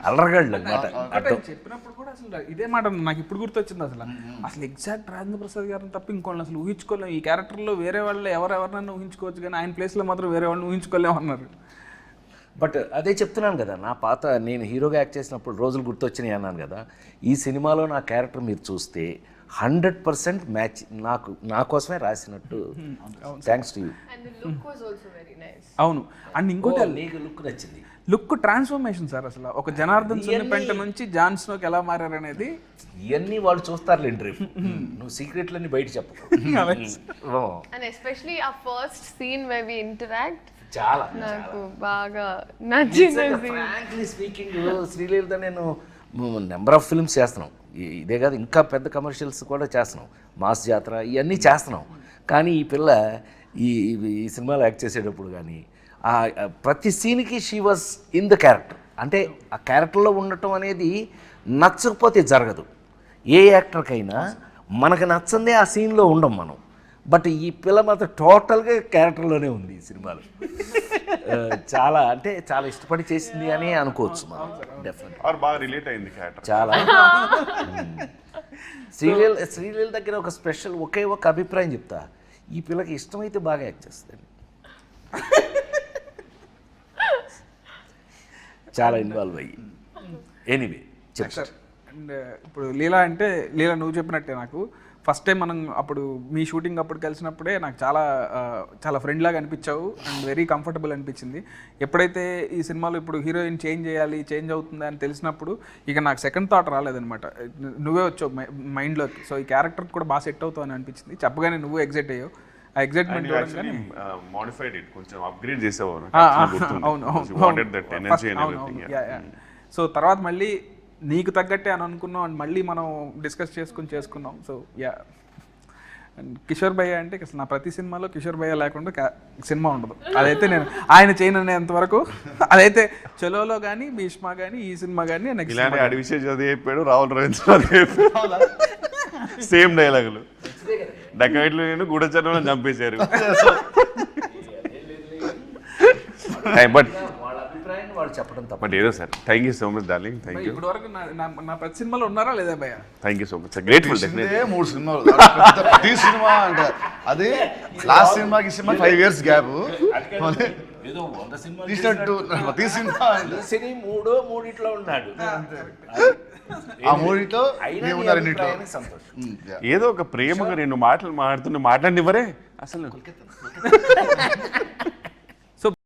అల్లరగాళ్ళు అనమాట. చెప్పినప్పుడు కూడా అసలు ఇదే మాట నాకు ఇప్పుడు గుర్తొచ్చింది. అసలు ఎగ్జాక్ట్ రాజేంద్ర ప్రసాద్ గారిని తప్ప ఇంకోళ్ళని అసలు ఊహించుకోలేము. ఈ క్యారెక్టర్లో వేరే వాళ్ళు ఎవరినైనా ఊహించుకోవచ్చు, కానీ ఆయన ప్లేస్లో మాత్రం వేరే వాళ్ళని ఊహించుకోలేము అన్నారు. బట్ అదే చెప్తున్నాను కదా, నా పాత నేను హీరోగా యాక్ట్ చేసినప్పుడు రోజులు గుర్తొచ్చినాయి అన్నాను కదా. ఈ సినిమాలో నా క్యారెక్టర్ మీరు చూస్తే 100% మ్యాచ్, నా కోసమే రాసినట్టు. Thanks to you. అవును. అండ్ ఇంకోటి నీకు లుక్ నచ్చింది. లుక్ ట్రాన్స్ఫర్మేషన్ సార్, అసలు ఒక జనార్దన్ సున్నిపెంట నుంచి జాన్ స్నోకి ఎలా మారారు అనేది ఇవన్నీ వాళ్ళు చూస్తారు రేపు. నువ్వు సీక్రెట్లన్నీ బయట చెప్పు. And especially our first scene where we interact, చాలా నాకు బాగా నచ్చింది. ఫ్రాంక్లీ స్పీకింగ్, శ్రీలీలతో నేను నెంబర్ ఆఫ్ ఫిల్మ్స్ చేస్తున్నాం. ఇదే కాదు, ఇంకా పెద్ద కమర్షియల్స్ కూడా చేస్తున్నాం, మాస్ జాతర ఇవన్నీ చేస్తున్నాం. కానీ ఈ పిల్ల ఈ సినిమాలో యాక్ట్ చేసేటప్పుడు కానీ ప్రతి సీన్కి she was in the character. అంటే ఆ క్యారెక్టర్లో ఉండటం అనేది నచ్చకపోతే జరగదు. ఏ యాక్టర్కైనా మనకు నచ్చందే ఆ సీన్లో ఉండం మనం. బట్ ఈ పిల్ల మాత్రం టోటల్గా క్యారెక్టర్లోనే ఉంది ఈ సినిమాలో. చాలా అంటే చాలా ఇష్టపడి చేసింది అని అనుకోవచ్చు మనం. డెఫినెట్గా బాగా రిలేట్ అయింది క్యారెక్టర్ చాలా. శ్రీలీల దగ్గర ఒక స్పెషల్ ఒకే ఒక అభిప్రాయం చెప్తా, ఈ పిల్లకి ఇష్టమైతే బాగా యాక్ట్ చేస్తుంది. చాలా ఇన్వాల్వ్ అయ్యి. Anyway sir. అండ్ ఇప్పుడు లీలా అంటే, లీలా నువ్వు చెప్పినట్టే నాకు ఫస్ట్ టైం మనం అప్పుడు మీ షూటింగ్ అప్పుడు కలిసినప్పుడే నాకు చాలా ఫ్రెండ్ లాగా అనిపించావు అండ్ వెరీ కంఫర్టబుల్ అనిపించింది. ఎప్పుడైతే ఈ సినిమాలో ఇప్పుడు హీరోయిన్ చేంజ్ అవుతుంది అని తెలిసినప్పుడు ఇక నాకు సెకండ్ థాట్ రాలేదనమాట. నువ్వే వచ్చావు మైండ్లోకి. సో ఈ క్యారెక్టర్ కూడా బాగా సెట్ అవుతావు అని అనిపించింది. చెప్పగానే నువ్వు ఎగ్జైట్ అయ్యావు. ఆ ఎగ్జైట్మెంట్ మోడిఫైడ్ ఇట్, కొంచెం అప్గ్రేడ్ చేసావు. సో తర్వాత మళ్ళీ నీకు తగ్గట్టే అని అనుకున్నాం అండ్ మళ్ళీ మనం డిస్కస్ చేసుకున్నాం. సో యా, అండ్ కిషోర్ భయ్య అంటే అసలు నా ప్రతి సినిమాలో కిషోర్ భయ్య లేకుండా సినిమా ఉండదు. అదైతే నేను ఆయన చేయననేంత వరకు, అదైతే చలోలో కానీ, భీష్మ కానీ, ఈ సినిమా కానీ, చెప్పాడు రాహుల్ రవీంద్ర సేమ్ డైలాగులు. డకాయిట్లు నేను గూఢచర్మలో చంపేశారు. బట్ బట్ ఏదో sir, thank you so much darling. Thank you. ఇప్పుడు వరకు నా ప్రతి సినిమాలో ఉన్నారా లేదా భయ్య? Thank you so much, grateful. 3 సినిమాలు ప్రతి సినిమా అంటే అదే లాస్ట్ సినిమాకి సినిమా 5 years గ్యాప్ తీసినట్టు ప్రతి సినిమా మూడిట్లో ఉన్నాడు. ఆ మూడిట్లో ఏదో ఒక ప్రేమగా 2 మాటలు మాట్లాడుతున్న మాట్లాడినివ్వరే అసలు.